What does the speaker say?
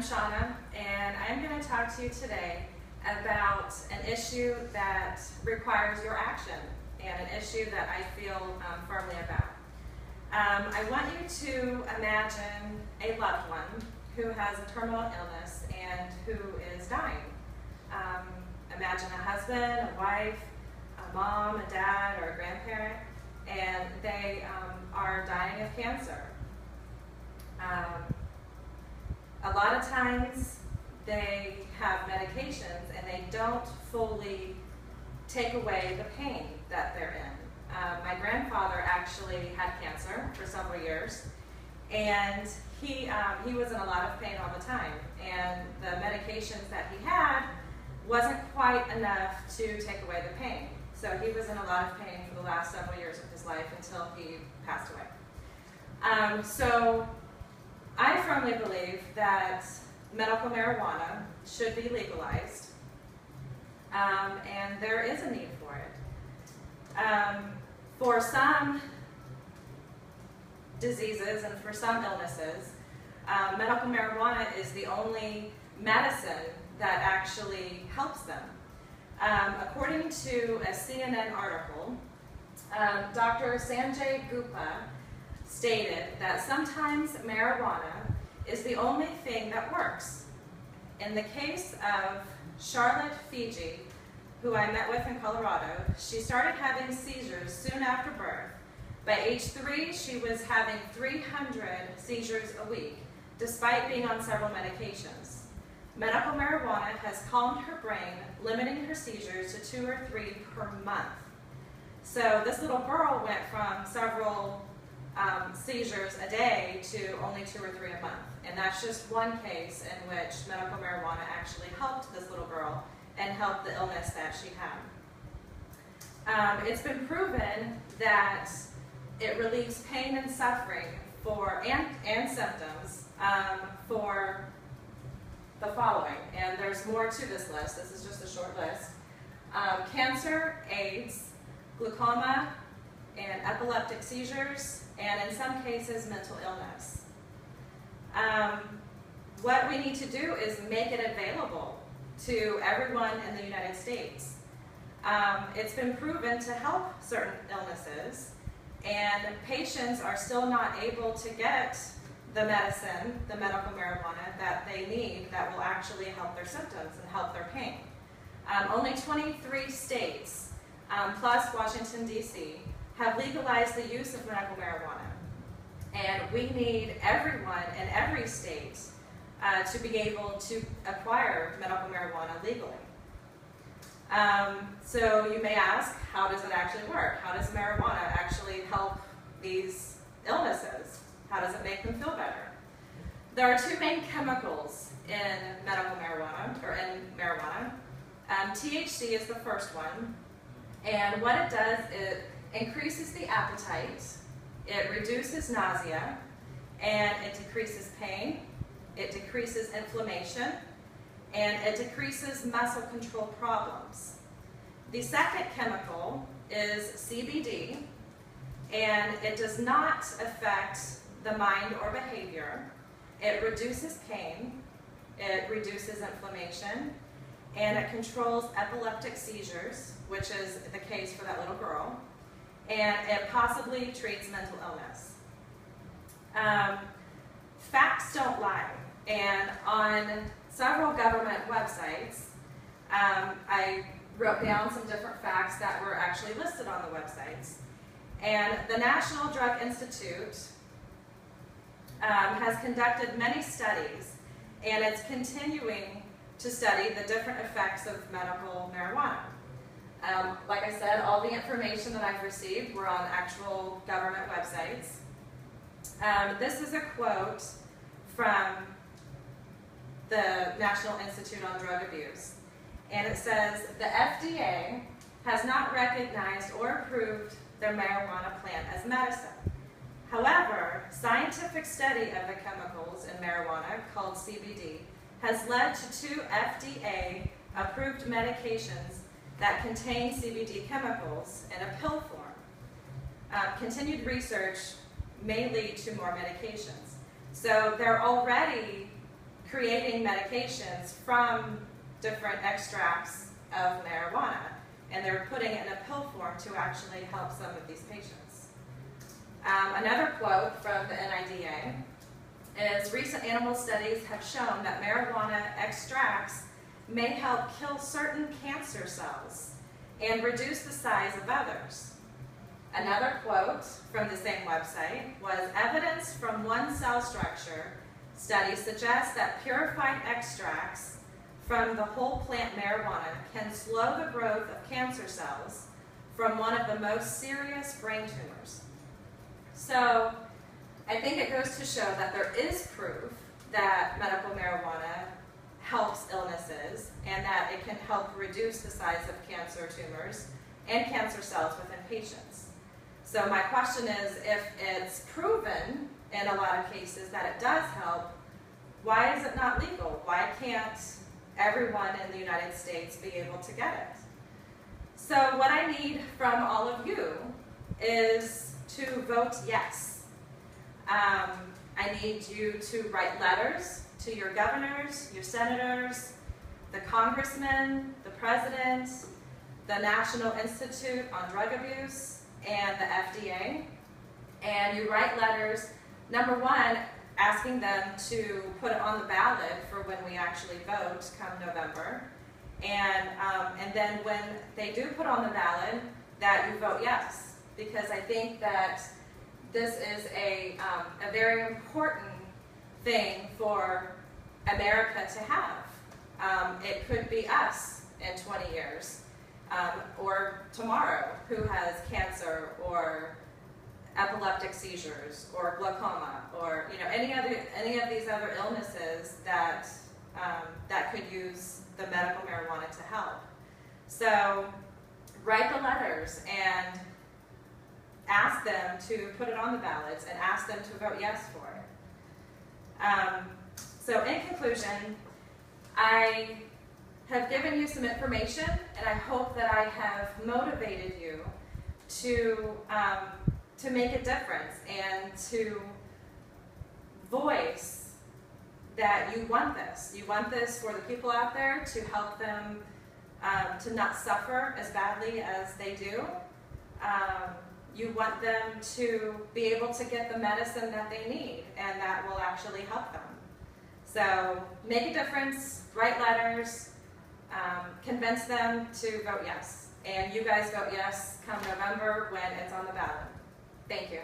Shauna, and I'm going to talk to you today about an issue that requires your action and an issue that I feel firmly about. I want you to imagine a loved one who has a terminal illness and who is dying. Imagine a husband, a wife, a mom, a dad, or a grandparent, and they are dying of cancer. A lot of times they have medications and they don't fully take away the pain that they're in. My grandfather actually had cancer for several years, and he was in a lot of pain all the time, and the medications that he had wasn't quite enough to take away the pain. So he was in a lot of pain for the last several years of his life until he passed away. So I firmly believe that medical marijuana should be legalized, and there is a need for it. For some diseases and for some illnesses, medical marijuana is the only medicine that actually helps them. According to a CNN article, Dr. Sanjay Gupta stated that sometimes marijuana is the only thing that works. In the case of Charlotte Fiji, who I met with in Colorado, she started having seizures soon after birth. By age 3, she was having 300 seizures a week, despite being on several medications. Medical marijuana has calmed her brain, limiting her seizures to 2 or 3 per month. So this little girl went from several seizures a day to only 2 or 3 a month. And that's just one case in which medical marijuana actually helped this little girl and helped the illness that she had. It's been proven that it relieves pain and suffering and symptoms for the following, and there's more to this list. This is just a short list. Cancer, AIDS, glaucoma, and epileptic seizures, and in some cases, mental illness. What we need to do is make it available to everyone in the United States. It's been proven to help certain illnesses, and patients are still not able to get the medicine, the medical marijuana that they need that will actually help their symptoms and help their pain. Only 23 states, plus Washington, D.C., have legalized the use of medical marijuana. And we need everyone in every state to be able to acquire medical marijuana legally. So you may ask, how does it actually work? How does marijuana actually help these illnesses? How does it make them feel better? There are 2 main chemicals in medical marijuana, or in marijuana. THC is the first one, and what it does, it increases the appetite, it reduces nausea, and it decreases pain, it decreases inflammation, and it decreases muscle control problems. The second chemical is CBD, and it does not affect the mind or behavior. It reduces pain, it reduces inflammation, and it controls epileptic seizures, which is the case for that little girl, and it possibly treats mental illness. Facts don't lie, and on several government websites, I wrote down some different facts that were actually listed on the websites. And the National Drug Institute has conducted many studies, and it's continuing to study the different effects of medical marijuana. Like I said, all the information that I've received were on actual government websites. This is a quote from the National Institute on Drug Abuse, and it says, "The FDA has not recognized or approved their marijuana plant as medicine. However, scientific study of the chemicals in marijuana, called CBD, has led to 2 FDA-approved medications that contain CBD chemicals in a pill form. Continued research may lead to more medications." So they're already creating medications from different extracts of marijuana, and they're putting it in a pill form to actually help some of these patients. Another quote from the NIDA is, recent animal studies have shown that marijuana extracts may help kill certain cancer cells and reduce the size of others. Another quote from the same website was, evidence from one cell structure study suggests that purified extracts from the whole plant marijuana can slow the growth of cancer cells from one of the most serious brain tumors. So I think it goes to show that there is proof that medical marijuana helps illnesses and that it can help reduce the size of cancer tumors and cancer cells within patients. So my question is, if it's proven in a lot of cases that it does help, why is it not legal? Why can't everyone in the United States be able to get it? So what I need from all of you is to vote yes. I need you to write letters to your governors, your senators, the congressmen, the president, the National Institute on Drug Abuse, and the FDA. And you write letters, number one, asking them to put it on the ballot for when we actually vote come November. And then when they do put on the ballot, that you vote yes. Because I think that this is a very important thing for America to have. It could be us in 20 years, or tomorrow, who has cancer or epileptic seizures or glaucoma, or any of these other illnesses that that could use the medical marijuana to help. So write the letters and ask them to put it on the ballots and ask them to vote yes for it. So in conclusion, I have given you some information, and I hope that I have motivated you to make a difference and to voice that you want this. You want this for the people out there, to help them to not suffer as badly as they do. You want them to be able to get the medicine that they need and that will actually help them. So make a difference, write letters, convince them to vote yes. And you guys vote yes come November when it's on the ballot. Thank you.